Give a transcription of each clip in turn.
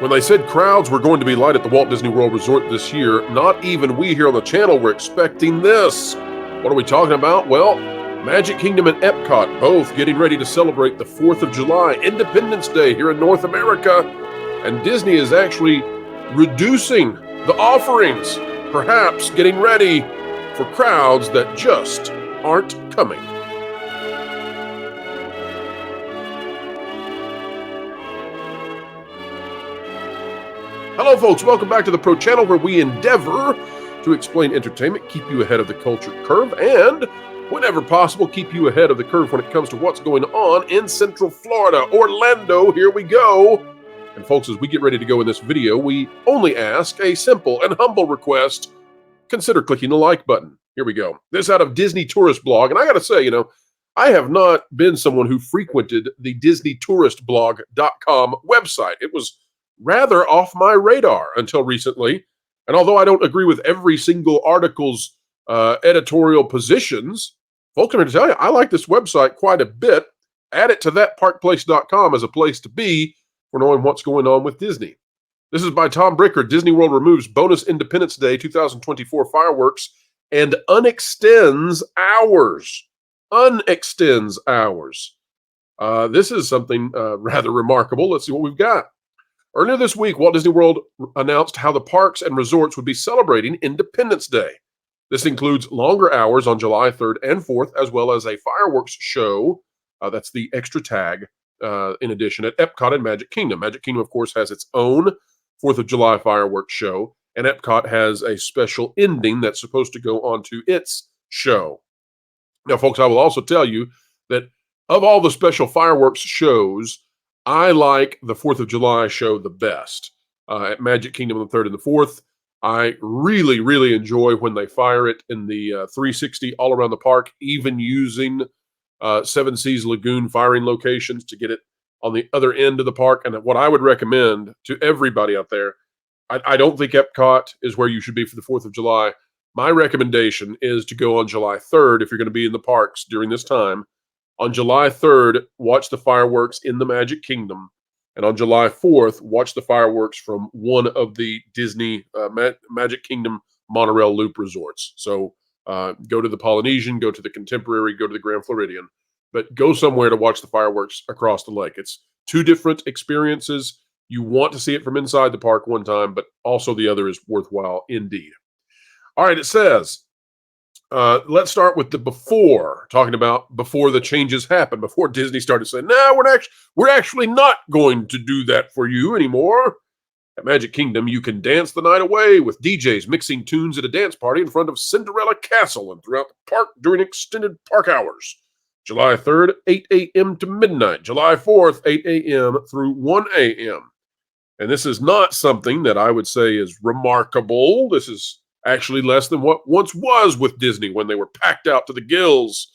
When they said crowds were going to be light at the Walt Disney World Resort this year, not even we here on the channel were expecting this. What are we talking about? Well, Magic Kingdom and Epcot both getting ready to celebrate the 4th of July, Independence Day here in North America. And Disney is actually reducing the offerings, perhaps getting ready for crowds that just aren't coming. Hello folks, welcome back to the Pro Channel, where we endeavor to explain entertainment, keep you ahead of the culture curve, and whenever possible, keep you ahead of the curve when it comes to what's going on in Central Florida. Orlando, here we go. And folks, as we get ready to go in this video, we only ask a simple and humble request. Consider clicking the like button. Here we go. This out of Disney Tourist Blog, and I gotta say, I have not been someone who frequented the DisneyTouristBlog.com website. It was rather off my radar until recently. And although I don't agree with every single article's editorial positions, folks, I'm going to tell you, I like this website quite a bit. Add it to thatparkplace.com as a place to be for knowing what's going on with Disney. This is by Tom Bricker. Disney World removes bonus Independence Day 2024 fireworks and unextends hours. Unextends hours. This is something rather remarkable. Let's see what we've got. Earlier this week, Walt Disney World announced how the parks and resorts would be celebrating Independence Day. This includes longer hours on July 3rd and 4th, as well as a fireworks show. That's the extra tag, in addition, at Epcot and Magic Kingdom. Magic Kingdom, of course, has its own 4th of July fireworks show, and Epcot has a special ending that's supposed to go on to its show. Now, folks, I will also tell you that of all the special fireworks shows, I like the 4th of July show the best. At Magic Kingdom on the 3rd and the 4th, I really, really enjoy when they fire it in the 360 all around the park, even using Seven Seas Lagoon firing locations to get it on the other end of the park. And what I would recommend to everybody out there, I don't think Epcot is where you should be for the 4th of July. My recommendation is to go on July 3rd if you're going to be in the parks during this time. On July 3rd, watch the fireworks in the Magic Kingdom. And on July 4th, watch the fireworks from one of the Disney Magic Kingdom monorail loop resorts. So go to the Polynesian, go to the Contemporary, go to the Grand Floridian. But go somewhere to watch the fireworks across the lake. It's two different experiences. You want to see it from inside the park one time, but also the other is worthwhile indeed. All right, it says, let's start with the before, talking about before the changes happened, before Disney started saying, no, we're actually not going to do that for you anymore. At Magic Kingdom, you can dance the night away with DJs mixing tunes at a dance party in front of Cinderella Castle and throughout the park during extended park hours. July 3rd, 8 a.m. to midnight. July 4th, 8 a.m. through 1 a.m. And this is not something that I would say is remarkable. This is actually less than what once was with Disney when they were packed out to the gills.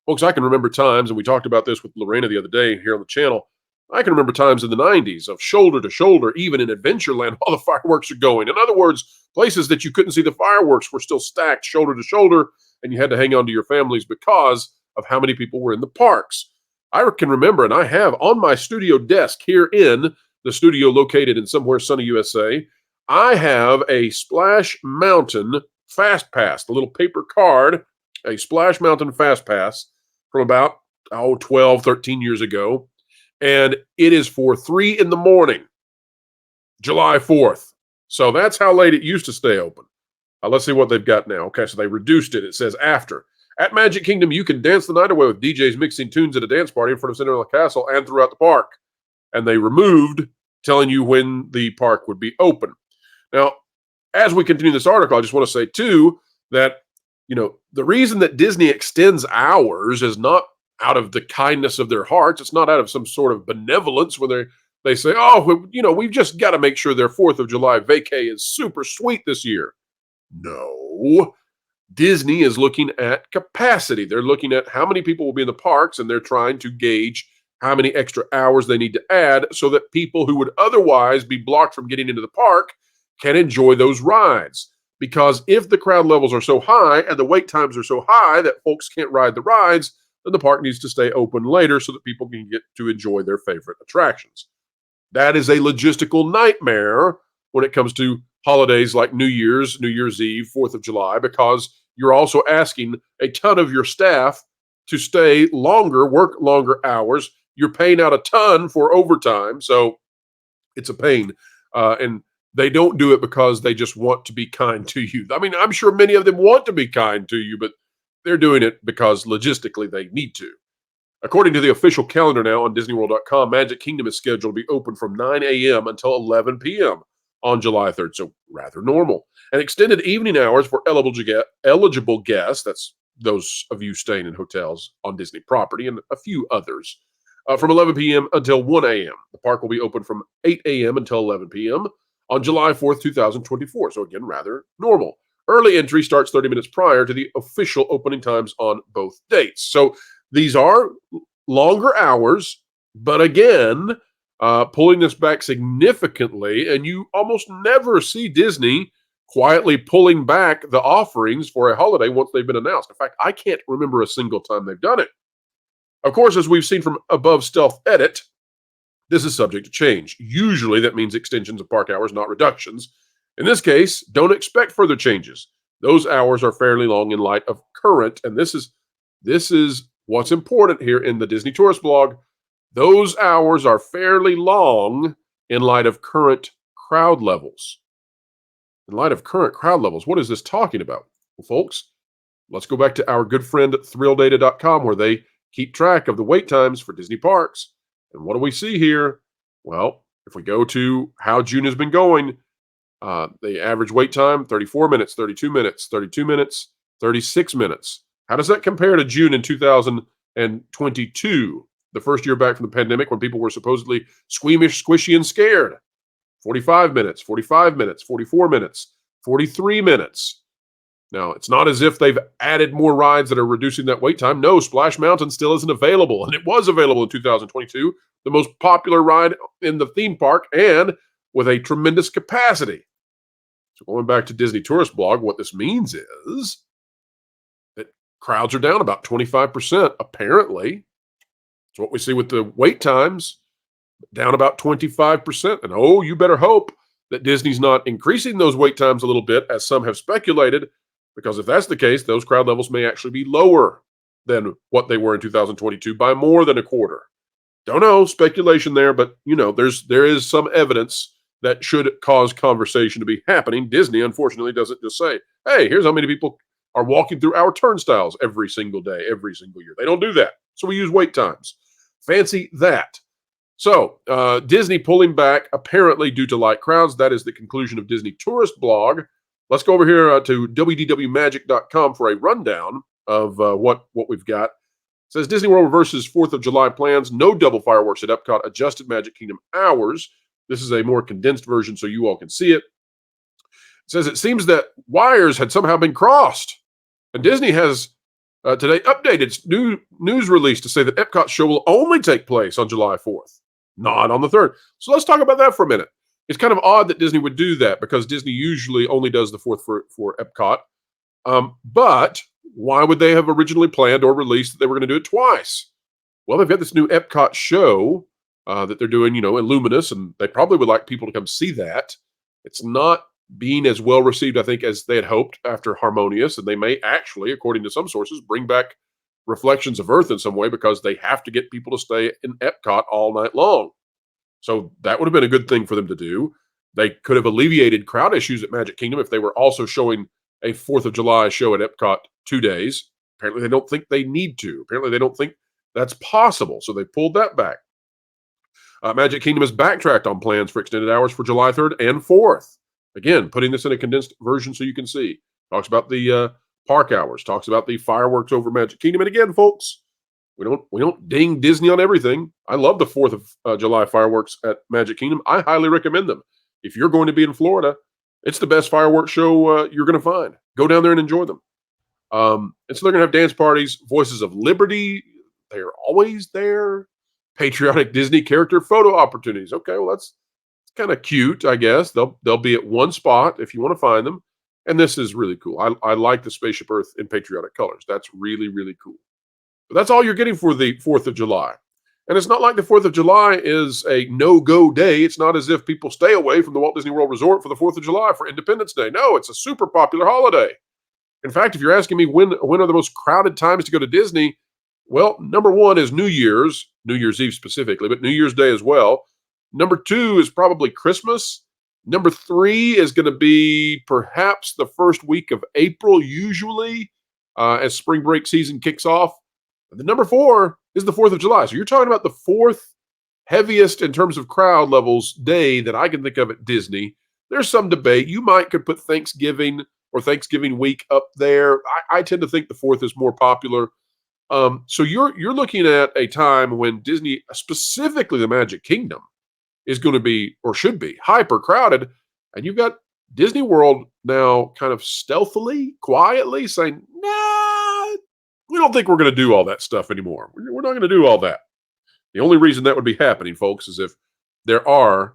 Folks, I can remember times, and we talked about this with Lorena the other day here on the channel, I can remember times in the 90s of shoulder to shoulder, even in Adventureland, while the fireworks are going. In other words, places that you couldn't see the fireworks were still stacked shoulder to shoulder, and you had to hang on to your families because of how many people were in the parks. I can remember, and I have on my studio desk here in the studio located in somewhere sunny USA, I have a Splash Mountain Fast Pass, the little paper card, a Splash Mountain Fast Pass from about, 12, 13 years ago. And it is for 3 in the morning, July 4th. So that's how late it used to stay open. Let's see what they've got now. Okay, so they reduced it. It says after. At Magic Kingdom, you can dance the night away with DJs mixing tunes at a dance party in front of Cinderella Castle and throughout the park. And they removed telling you when the park would be open. Now, as we continue this article, I just want to say, too, that, the reason that Disney extends hours is not out of the kindness of their hearts. It's not out of some sort of benevolence where they say, we've just got to make sure their 4th of July vacay is super sweet this year. No. Disney is looking at capacity. They're looking at how many people will be in the parks, and they're trying to gauge how many extra hours they need to add so that people who would otherwise be blocked from getting into the park can enjoy those rides. Because if the crowd levels are so high and the wait times are so high that folks can't ride the rides, then the park needs to stay open later so that people can get to enjoy their favorite attractions. That is a logistical nightmare when it comes to holidays like New Year's Eve, 4th of July, because you're also asking a ton of your staff to stay longer, work longer hours. You're paying out a ton for overtime. So it's a pain. And they don't do it because they just want to be kind to you. I mean, I'm sure many of them want to be kind to you, but they're doing it because logistically they need to. According to the official calendar now on DisneyWorld.com, Magic Kingdom is scheduled to be open from 9 a.m. until 11 p.m. on July 3rd, so rather normal. And extended evening hours for eligible guests, that's those of you staying in hotels on Disney property, and a few others, from 11 p.m. until 1 a.m. The park will be open from 8 a.m. until 11 p.m. on July 4th, 2024, so again, rather normal. Early entry starts 30 minutes prior to the official opening times on both dates. So these are longer hours, but again, pulling this back significantly, and you almost never see Disney quietly pulling back the offerings for a holiday once they've been announced. In fact, I can't remember a single time they've done it. Of course, as we've seen from above Stealth Edit, this is subject to change. Usually that means extensions of park hours, not reductions. In this case, don't expect further changes. Those hours are fairly long in light of current, and this is what's important here in the Disney Tourist blog. Those hours are fairly long in light of current crowd levels. In light of current crowd levels, what is this talking about? Well, folks, let's go back to our good friend ThrillData.com, where they keep track of the wait times for Disney parks. And what do we see here? Well, if we go to how June has been going, the average wait time, 34 minutes, 32 minutes, 32 minutes, 36 minutes. How does that compare to June in 2022, the first year back from the pandemic when people were supposedly squeamish, squishy, and scared? 45 minutes, 45 minutes, 44 minutes, 43 minutes. Now, it's not as if they've added more rides that are reducing that wait time. No, Splash Mountain still isn't available, and it was available in 2022, the most popular ride in the theme park and with a tremendous capacity. So going back to Disney Tourist blog, what this means is that crowds are down about 25%, apparently. It's what we see with the wait times, down about 25%. And oh, you better hope that Disney's not increasing those wait times a little bit, as some have speculated, because if that's the case, those crowd levels may actually be lower than what they were in 2022 by more than a quarter. Don't know, speculation there, but there is some evidence that should cause conversation to be happening. Disney, unfortunately, doesn't just say, hey, here's how many people are walking through our turnstiles every single day, every single year. They don't do that. So we use wait times. Fancy that. So Disney pulling back, apparently due to light crowds. That is the conclusion of Disney Tourist blog. Let's go over here to WDWMagic.com for a rundown of what we've got. It says Disney World reverses 4th of July plans. No double fireworks at Epcot. Adjusted Magic Kingdom hours. This is a more condensed version so you all can see it. It says it seems that wires had somehow been crossed. And Disney has today updated its new news release to say that Epcot's show will only take place on July 4th, not on the 3rd. So let's talk about that for a minute. It's kind of odd that Disney would do that because Disney usually only does the 4th for Epcot. But why would they have originally planned or released that they were going to do it twice? Well, they've got this new Epcot show that they're doing, Illuminous, and they probably would like people to come see that. It's not being as well received, I think, as they had hoped after Harmonious, and they may actually, according to some sources, bring back Reflections of Earth in some way because they have to get people to stay in Epcot all night long. So that would have been a good thing for them to do. They could have alleviated crowd issues at Magic Kingdom if they were also showing a 4th of July show at Epcot 2 days. Apparently, they don't think they need to. Apparently, they don't think that's possible. So they pulled that back. Magic Kingdom has backtracked on plans for extended hours for July 3rd and 4th. Again, putting this in a condensed version so you can see. Talks about the park hours. Talks about the fireworks over Magic Kingdom. And again, folks, we don't ding Disney on everything. I love the 4th of July fireworks at Magic Kingdom. I highly recommend them. If you're going to be in Florida, it's the best fireworks show you're going to find. Go down there and enjoy them. And so they're going to have dance parties, Voices of Liberty. They're always there. Patriotic Disney character photo opportunities. Okay, well, that's kind of cute, I guess. They'll be at one spot if you want to find them. And this is really cool. I like the Spaceship Earth in patriotic colors. That's really, really cool. But that's all you're getting for the 4th of July. And it's not like the 4th of July is a no-go day. It's not as if people stay away from the Walt Disney World Resort for the 4th of July for Independence Day. No, it's a super popular holiday. In fact, if you're asking me when are the most crowded times to go to Disney, well, number one is New Year's Eve specifically, but New Year's Day as well. Number two is probably Christmas. Number three is going to be perhaps the first week of April, usually, as spring break season kicks off. And the number four is the 4th of July. So you're talking about the fourth heaviest in terms of crowd levels day that I can think of at Disney. There's some debate. You could put Thanksgiving or Thanksgiving week up there. I tend to think the 4th is more popular. So you're looking at a time when Disney, specifically the Magic Kingdom, is going to be, or should be, hyper crowded. And you've got Disney World now kind of stealthily, quietly saying, nah, we don't think we're going to do all that stuff anymore. We're not going to do all that. The only reason that would be happening, folks, is if there are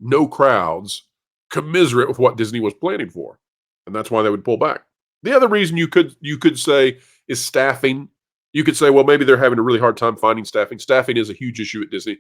no crowds commensurate with what Disney was planning for. And that's why they would pull back. The other reason you could say is staffing. You could say, well, maybe they're having a really hard time finding staffing. Staffing is a huge issue at Disney,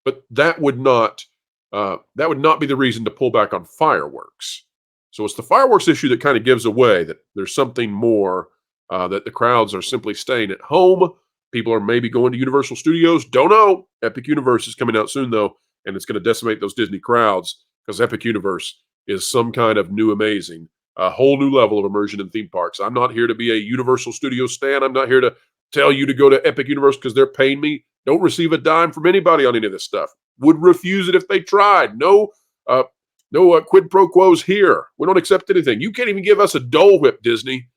but that would not be the reason to pull back on fireworks. So it's the fireworks issue that kind of gives away that there's something more, that the crowds are simply staying at home. People are maybe going to Universal Studios. Don't know. Epic Universe is coming out soon, though, and it's going to decimate those Disney crowds because Epic Universe is some kind of new amazing, a whole new level of immersion in theme parks. I'm not here to be a Universal Studios stan. I'm not here to tell you to go to Epic Universe because they're paying me. Don't receive a dime from anybody on any of this stuff. Would refuse it if they tried. No quid pro quos here. We don't accept anything. You can't even give us a Dole Whip, Disney.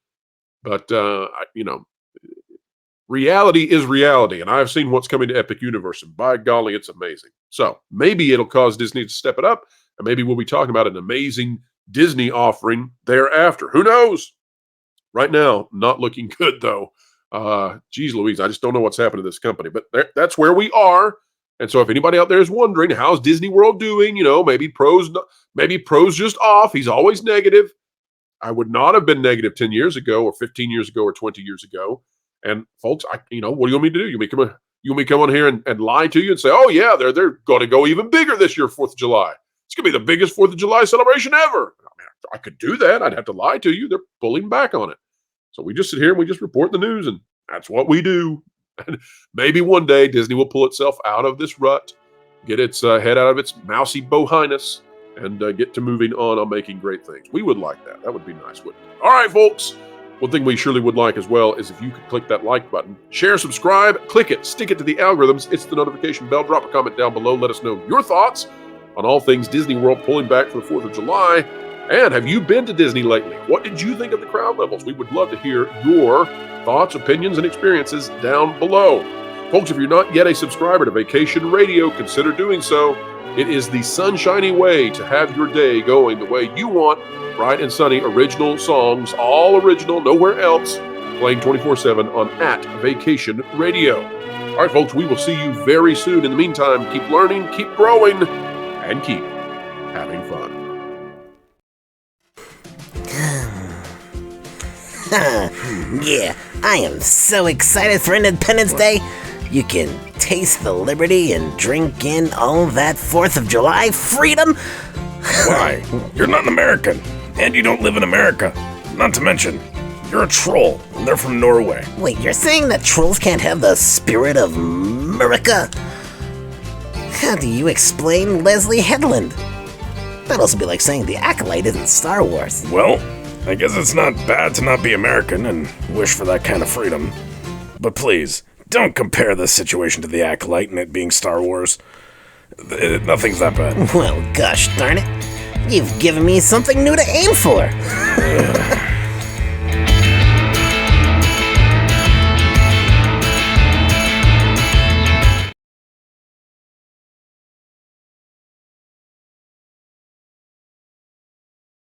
But, reality is reality. And I've seen what's coming to Epic Universe. And by golly, it's amazing. So maybe it'll cause Disney to step it up. And maybe we'll be talking about an amazing Disney offering thereafter. Who knows? Right now, not looking good, though. Geez Louise, I just don't know what's happened to this company. But that's where we are. And so if anybody out there is wondering, how's Disney World doing? Maybe Pro's just off. He's always negative. I would not have been negative 10 years ago or 15 years ago or 20 years ago. And folks, what do you want me to do? You want me to come on here and lie to you and say, oh yeah, they're going to go even bigger this year, 4th of July. It's going to be the biggest 4th of July celebration ever. I could do that. I'd have to lie to you. They're pulling back on it. So we just sit here and we just report the news, and that's what we do. And maybe one day Disney will pull itself out of this rut, get its head out of its mousy bohiness, and get to moving on making great things. We would like that. That would be nice, wouldn't it? All right, folks. One thing we surely would like as well is if you could click that like button, share, subscribe, click it, stick it to the algorithms, it's the notification bell, drop a comment down below, let us know your thoughts on all things Disney World pulling back for the 4th of July. And have you been to Disney lately? What did you think of the crowd levels? We would love to hear your thoughts, opinions, and experiences down below. Folks, if you're not yet a subscriber to Vacation Radio, consider doing so. It is the sunshiny way to have your day going the way you want. Bright and sunny original songs, all original, nowhere else, playing 24/7 on @Vacation Radio. All right, folks, we will see you very soon. In the meantime, keep learning, keep growing, and keep having fun. Yeah, I am so excited for Independence Day. You can taste the liberty and drink in all that 4th of July freedom. Why? You're not an American, and you don't live in America. Not to mention, you're a troll, and they're from Norway. Wait, you're saying that trolls can't have the spirit of America? How do you explain Leslie Headland? That'd also be like saying the Acolyte isn't Star Wars. Well, I guess it's not bad to not be American and wish for that kind of freedom. But please, don't compare this situation to the Acolyte and it being Star Wars. Nothing's that bad. Well, gosh darn it. You've given me something new to aim for.